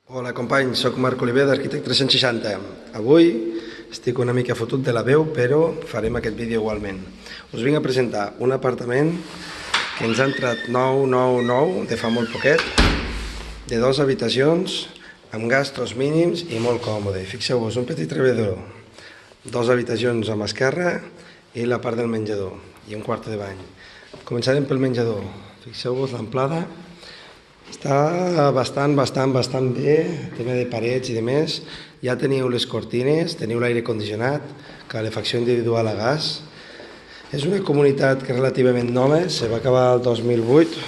Hola companys, soc Marc Oliver d'Arquitect 360. Avui estic una mica fotut de la veu, però farem aquest vídeo igualment. Us vinc a presentar un apartament que ens ha entrat nou de fa molt poquet, de 2 habitacions, amb gastos mínims i molt còmode. Fixeu-vos, un petit rebedor, 2 habitacions a l'esquerra i la part del menjador i un quart de bany. Començarem pel menjador. Fixeu-vos l'amplada. Està bastant bé, tema de parets i de més. Ja teniu les cortines, teniu l'aire condicionat, calefacció individual a gas. És una comunitat que és relativament nova, se va acabar el 2008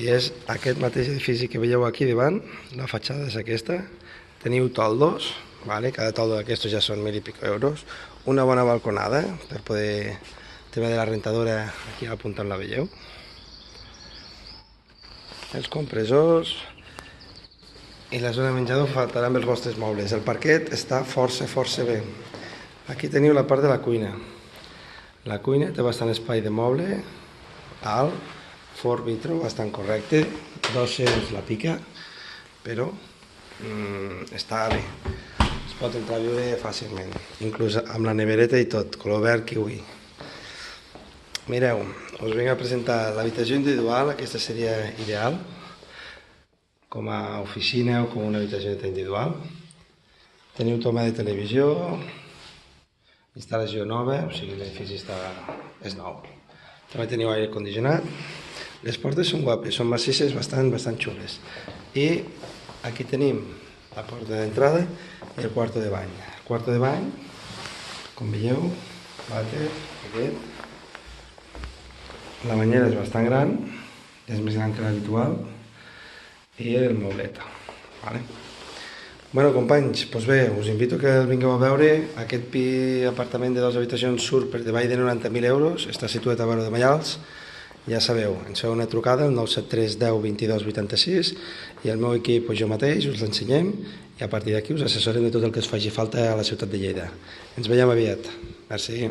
i és aquest mateix edifici que veieu aquí davant, la fatxada és aquesta. Teniu toldos, cada toldo d'aquestos ja són 1.000 i pico euros. Una bona balconada per poder... El tema de la rentadora, aquí al punta on la veieu. Els compressors i la zona de menjador faltarà amb els vostres mobles. El parquet està força bé. Aquí teniu la part de la cuina. La cuina té bastant espai de moble, alt, forn vitro bastant correcte, 200 la pica, però està bé. Es pot entrar a viure fàcilment, inclús amb la nevereta i tot, color verd kiwi. Mireu, us vinc a presentar l'habitació individual, aquesta seria ideal, com a oficina o com una habitació individual. Teniu toma de televisió, instal·lació nova, o sigui l'edifici és nou. També teniu aire condicionat. Les portes són guapes, són massisses, bastant xules. I aquí tenim la porta d'entrada i el quarto de bany. El quarto de bany, com veieu, vàter, aquest. La banyera és bastant gran, és més gran que l'habitual, i el mobleta. Bueno, companys, doncs bé, us invito que el vingueu a veure. Aquest apartament de 2 habitacions surt per davall de 90.000 euros, està situat a Baró de Maials. Ja sabeu, ens feu una trucada al 973 10 22 86 i el meu equip o jo mateix us l'ensenyem i a partir d'aquí us assessorem de tot el que us faci falta a la ciutat de Lleida. Ens veiem aviat. Merci.